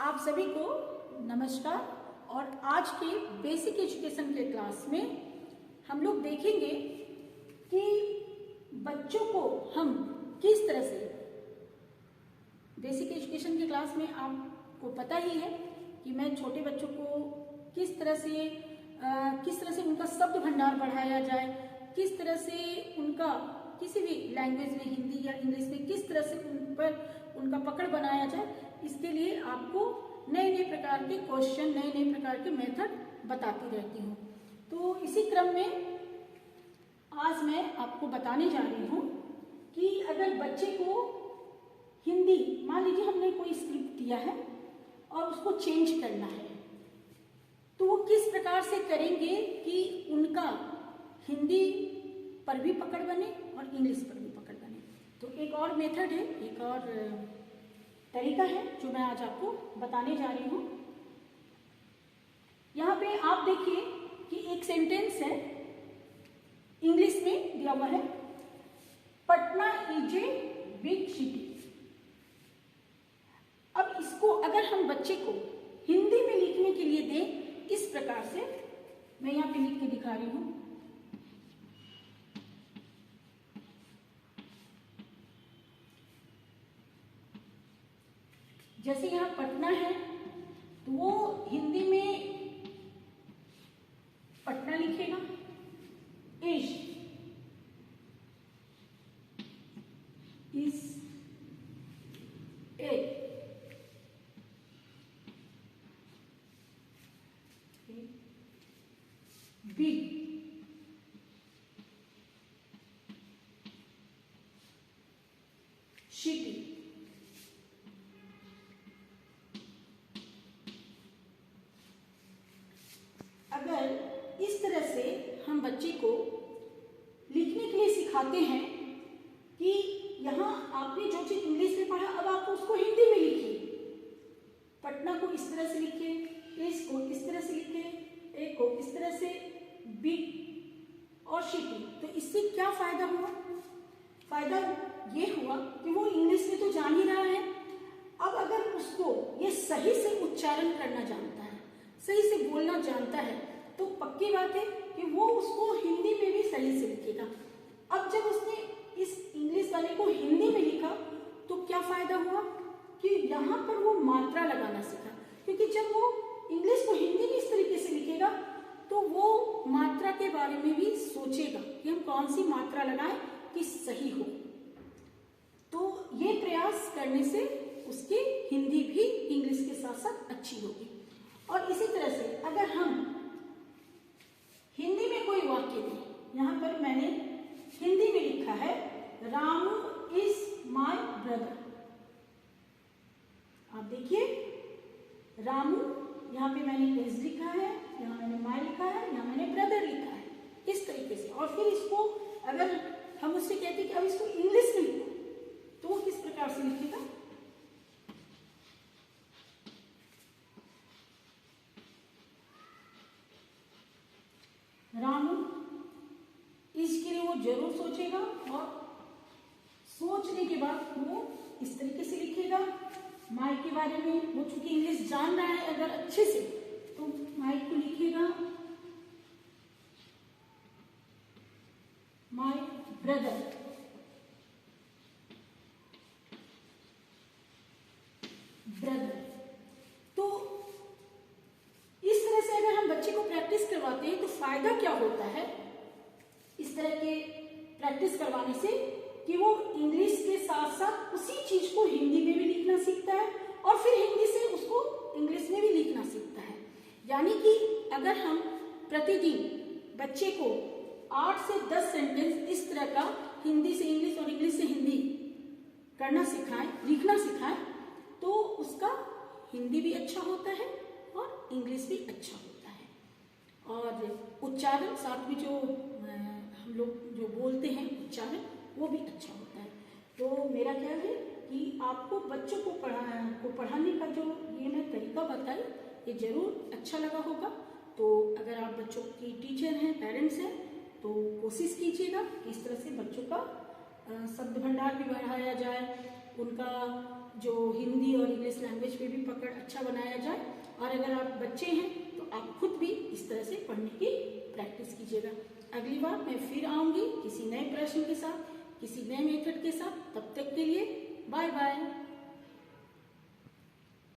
आप सभी को नमस्कार। और आज के बेसिक एजुकेशन के क्लास में हम लोग देखेंगे कि बच्चों को हम किस तरह से, बेसिक एजुकेशन के क्लास में आपको पता ही है कि मैं छोटे बच्चों को किस तरह से उनका शब्द भंडार बढ़ाया जाए, किस तरह से उनका किसी भी लैंग्वेज में, हिंदी या इंग्लिश में, किस तरह से उन पर उनका पकड़ बनाया जाए। इसके लिए आपको नए नए प्रकार के क्वेश्चन, नए नए प्रकार के मेथड बताती रहती हूँ। तो इसी क्रम में आज मैं आपको बताने जा रही हूँ कि अगर बच्चे को हिंदी, मान लीजिए हमने कोई स्क्रिप्ट दिया है और उसको चेंज करना है, तो वो किस प्रकार से करेंगे कि उनका हिंदी पर भी पकड़ बने और इंग्लिश पर भी पकड़ बने। तो एक और मेथड है, एक और तरीका है जो मैं आज आपको बताने जा रही हूँ। यहाँ पे आप देखिए कि एक सेंटेंस है, इंग्लिश में दिया हुआ है, Patna is a big city. अब इसको अगर हम बच्चे को हिंदी में लिखने के लिए दें इस प्रकार से, मैं यहाँ पे लिख के दिखा रही हूँ। जैसे यहाँ पटना है तो वो हिंदी में पटना लिखेगा, इज ए बिग सिटी। अगर इस तरह से हम बच्चे को लिखने के लिए सिखाते हैं कि यहाँ आपने जो चीज इंग्लिश में पढ़ा, अब आप उसको हिंदी में लिखिए। पटना को इस तरह से लिखिए, इस को इस तरह से लिखिए, एक को इस तरह से, बिग और सिटी। तो इससे क्या फायदा हुआ? फायदा ये हुआ कि वो इंग्लिश में तो जान ही रहा है, अब अगर उसको ये सही से उच्चारण करना जानता है, सही से बोलना जानता है, तो पक्की बात है कि वो उसको हिंदी में भी सही से लिखेगा। अब जब उसने इस इंग्लिश वाले को हिंदी में लिखा तो क्या फायदा हुआ कि यहाँ पर वो मात्रा लगाना सीखा, क्योंकि जब वो इंग्लिश को हिंदी में इस तरीके से लिखेगा तो वो मात्रा के बारे में भी सोचेगा कि हम कौन सी मात्रा लगाएं कि सही हो। तो ये प्रयास करने से उसकी हिंदी भी इंग्लिश के साथ साथ अच्छी होगी। और इसी तरह से अगर हम हिंदी में कोई वाक्य दें, यहाँ पर मैंने हिंदी में लिखा है, रामू इज माय ब्रदर। आप देखिए, रामू, यहाँ पे मैंने इज लिखा है, यहाँ मैंने माय लिखा है, यहाँ मैंने ब्रदर लिखा है, इस तरीके से। और फिर इसको अगर हम उससे कहते हैं कि अब इसको इंग्लिश में लिखो, तो वो किस प्रकार से लिखेगा? रामू, इसके लिए वो जरूर सोचेगा और सोचने के बाद वो इस तरीके से लिखेगा। माई के बारे में वो चूंकि इंग्लिश जान रहा है अगर अच्छे से, तो माई को लिखेगा माई ब्रदर। ब्रदर। तो इस तरह से अगर हम बच्चे को प्रैक्टिस करवाते हैं तो फायदा क्या होता है इस तरह के प्रैक्टिस करवाने से, कि वो इंग्लिश के साथ साथ उसी चीज को हिंदी में भी लिखना सीखता है और फिर हिंदी से उसको इंग्लिश में भी लिखना सीखता है। यानी कि अगर हम प्रतिदिन बच्चे को 8 से 10 सेंटेंस इस तरह का हिंदी से इंग्लिश और इंग्लिश से हिंदी करना सिखाएं, लिखना सिखाएं, तो उसका हिंदी भी अच्छा होता है और इंग्लिश भी अच्छा होता है। और उच्चारण साथ में जो हम लोग जो बोलते हैं उच्चारण, वो भी अच्छा होता है। तो मेरा ख्याल है कि आपको बच्चों को पढ़ाने का जो ये मैं तरीका बताई, ये जरूर अच्छा लगा होगा। तो अगर आप बच्चों की टीचर हैं, पेरेंट्स हैं, तो कोशिश कीजिएगा कि इस तरह से बच्चों का शब्द भंडार भी बढ़ाया जाए, उनका जो हिंदी और इंग्लिश लैंग्वेज पे भी पकड़ अच्छा बनाया जाए। और अगर आप बच्चे हैं तो आप खुद भी इस तरह से पढ़ने की प्रैक्टिस कीजिएगा। अगली बार मैं फिर आऊंगी किसी नए प्रश्न के साथ, किसी नए मेथड के साथ। तब तक के लिए बाय बाय।